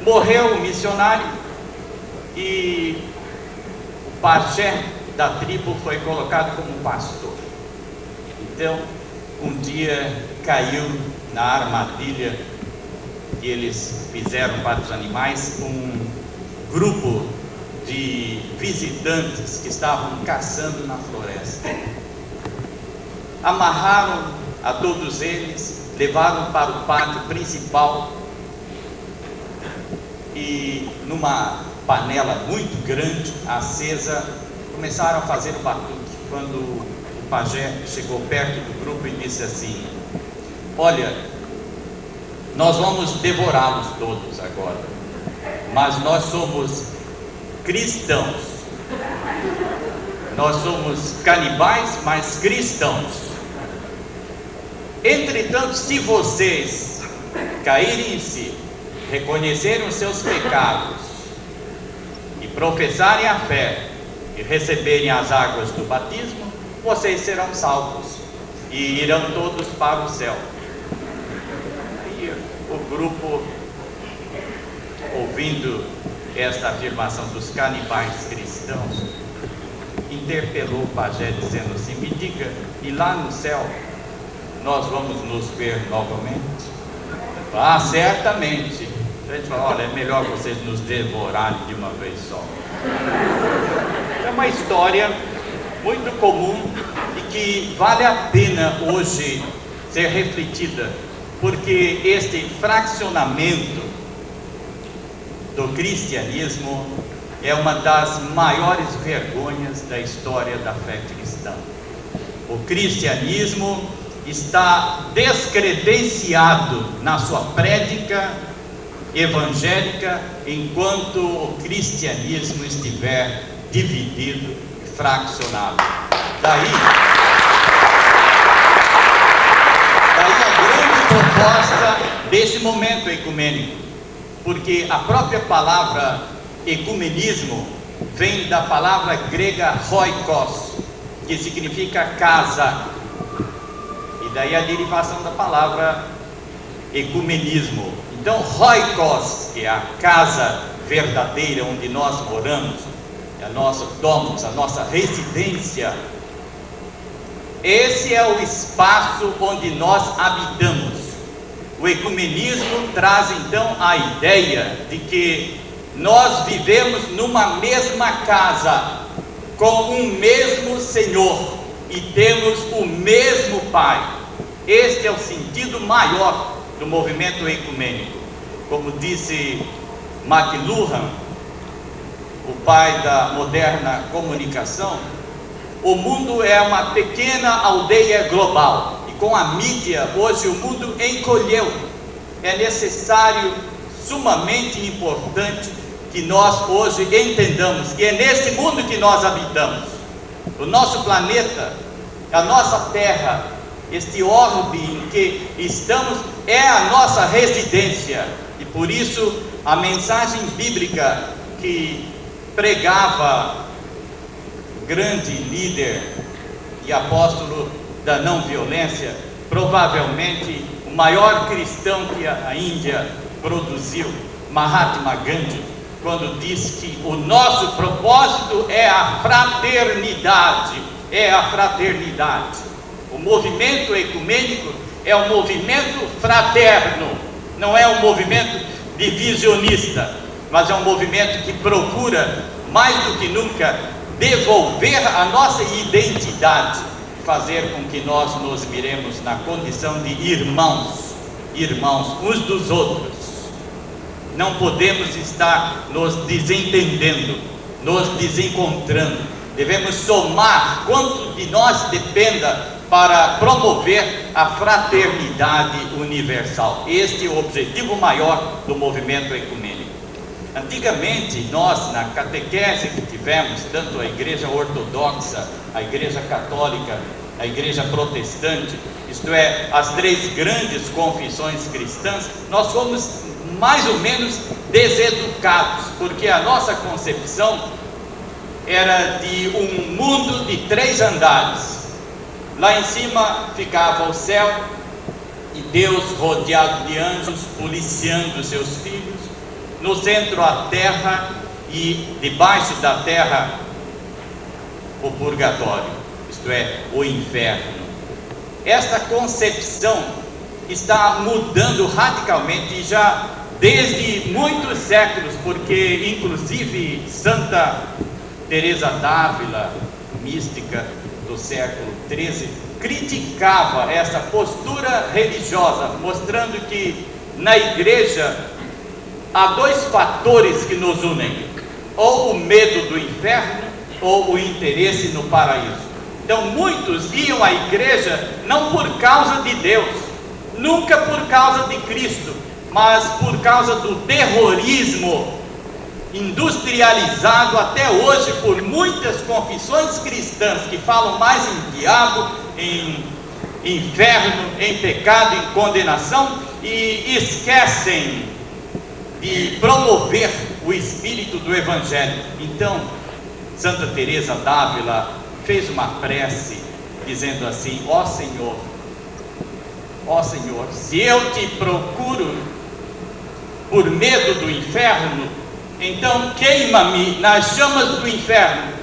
Morreu o missionário e o pajé da tribo foi colocado como pastor. Então, um dia caiu na armadilha que eles fizeram para os animais um grupo de visitantes que estavam caçando na floresta. Amarraram a todos eles, levaram para o pátio principal e numa panela muito grande, acesa, começaram a fazer o batuque. Quando o pajé chegou perto do grupo e disse assim: olha, nós vamos devorá-los todos agora, mas nós somos cristãos, nós somos canibais, mas cristãos. Entretanto, se vocês caírem em si, reconhecerem os seus pecados e professarem a fé e receberem as águas do batismo, vocês serão salvos e irão todos para o céu. Aí o grupo, ouvindo esta afirmação dos canibais cristãos, interpelou o pajé dizendo assim: me diga, e lá no céu nós vamos nos ver novamente? Ah, certamente. A gente fala: olha, é melhor vocês nos devorarem de uma vez só. É uma história muito comum e que vale a pena hoje ser refletida, porque este fracionamento do cristianismo é uma das maiores vergonhas da história da fé cristã. O cristianismo está descredenciado na sua prédica evangélica enquanto o cristianismo estiver dividido e fraccionado. Daí a grande proposta desse momento ecumênico, porque a própria palavra ecumenismo vem da palavra grega oikos, que significa casa, e daí a derivação da palavra ecumenismo. Então, oikos, que é a casa verdadeira onde nós moramos, é a nossa domos, a nossa residência. Esse é o espaço onde nós habitamos. O ecumenismo traz então a ideia de que nós vivemos numa mesma casa, com um mesmo Senhor, e temos o mesmo Pai. Este é o sentido maior do movimento ecumênico. Como disse McLuhan, o pai da moderna comunicação, o mundo é uma pequena aldeia global, e com a mídia hoje o mundo encolheu. É necessário, sumamente importante, que nós hoje entendamos que é nesse mundo que nós habitamos. O nosso planeta, a nossa terra, este orbe em que estamos é a nossa residência. E por isso a mensagem bíblica que pregava o grande líder e apóstolo da não violência, provavelmente o maior cristão que a Índia produziu, Mahatma Gandhi, quando diz que o nosso propósito é a fraternidade, O movimento ecumênico é um movimento fraterno, não é um movimento divisionista, mas é um movimento que procura, mais do que nunca, devolver a nossa identidade, fazer com que nós nos miremos na condição de irmãos uns dos outros. Não podemos estar nos desentendendo, nos desencontrando. Devemos somar quanto de nós dependa para promover a fraternidade universal. Este é o objetivo maior do movimento ecumênico. Antigamente, nós, na catequese que tivemos, tanto a igreja ortodoxa, a igreja católica, a igreja protestante, isto é, as três grandes confissões cristãs, nós fomos mais ou menos deseducados, porque a nossa concepção era de um mundo de 3 andares. Lá em cima ficava o céu e Deus rodeado de anjos policiando os seus filhos. no centro a terra e debaixo da terra o purgatório, isto é, o inferno. Esta concepção está mudando radicalmente já desde muitos séculos, porque inclusive Santa Teresa d'Ávila, mística do século XIII, criticava essa postura religiosa, mostrando que na igreja há dois fatores que nos unem: ou o medo do inferno ou o interesse no paraíso. Então muitos iam à igreja não por causa de Deus, nunca por causa de Cristo, mas por causa do terrorismo industrializado até hoje por muitas confissões cristãs que falam mais em diabo, em inferno, em pecado, em condenação, e esquecem de promover o espírito do Evangelho. Então Santa Teresa d'Ávila fez uma prece dizendo assim: ó Senhor, se eu te procuro por medo do inferno, então queima-me nas chamas do inferno.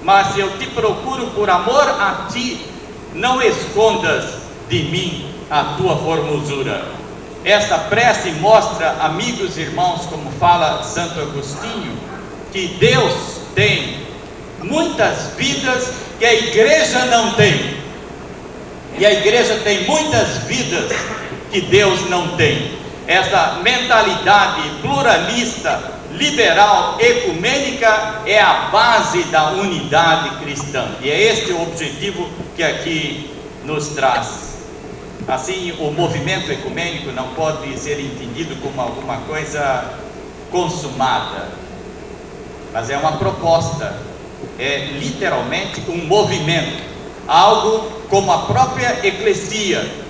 Mas se eu te procuro por amor a ti, não escondas de mim a tua formosura. Esta prece mostra, amigos e irmãos, como fala Santo Agostinho, que Deus tem muitas vidas que a igreja não tem, e a igreja tem muitas vidas que Deus não tem. Essa mentalidade pluralista, liberal, ecumênica é a base da unidade cristã, e é este o objetivo que aqui nos traz. Assim, o movimento ecumênico não pode ser entendido como alguma coisa consumada, mas é uma proposta, é literalmente um movimento, algo como a própria eclesia.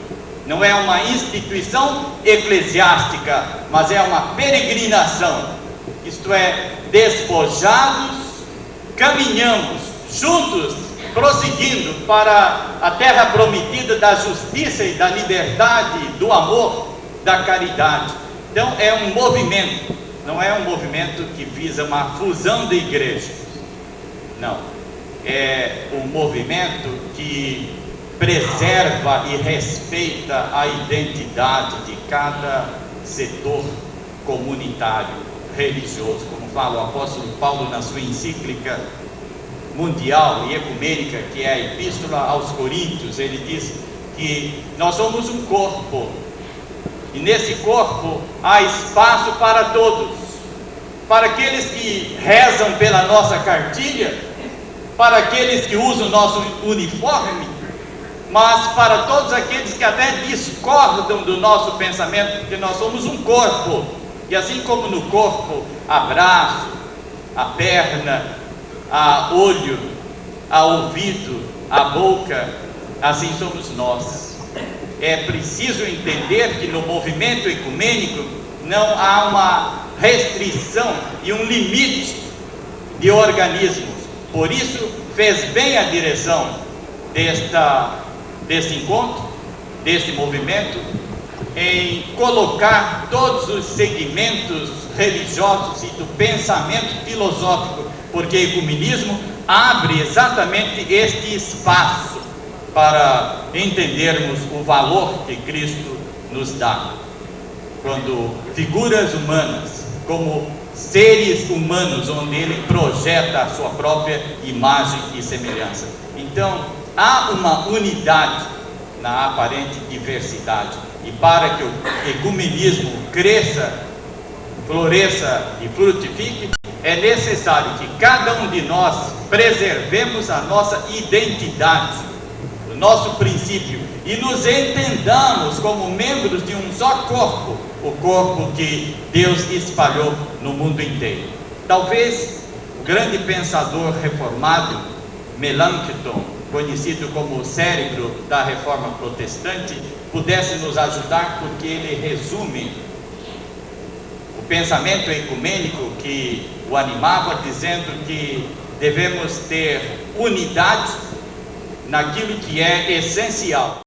Não é uma instituição eclesiástica, mas é uma peregrinação, isto é, despojados, caminhamos juntos, prosseguindo para a terra prometida da justiça e da liberdade, do amor, da caridade. Então é um movimento, não é um movimento que visa uma fusão de igrejas, não, é um movimento que preserva e respeita a identidade de cada setor comunitário, religioso, como fala o apóstolo Paulo na sua encíclica mundial e ecumênica, que é a Epístola aos Coríntios. Ele diz que nós somos um corpo, e nesse corpo há espaço para todos, para aqueles que rezam pela nossa cartilha, para aqueles que usam o nosso uniforme, mas para todos aqueles que até discordam do nosso pensamento, porque nós somos um corpo, e assim como no corpo há braço, há perna, há olho, há ouvido, há boca, assim somos nós. É preciso entender que no movimento ecumênico não há uma restrição e um limite de organismos. Por isso fez bem a direção deste encontro, deste movimento, em colocar todos os segmentos religiosos e do pensamento filosófico, porque o ecumenismo abre exatamente este espaço para entendermos o valor que Cristo nos dá, quando figuras humanas, como seres humanos, onde Ele projeta a sua própria imagem e semelhança. Então há uma unidade na aparente diversidade, e para que o ecumenismo cresça, floresça e frutifique, é necessário que cada um de nós preservemos a nossa identidade, o nosso princípio, e nos entendamos como membros de um só corpo, o corpo que Deus espalhou no mundo inteiro. Talvez o grande pensador reformado Melanchthon, conhecido como o cérebro da reforma protestante, pudesse nos ajudar, porque ele resume o pensamento ecumênico que o animava, dizendo que devemos ter unidade naquilo que é essencial.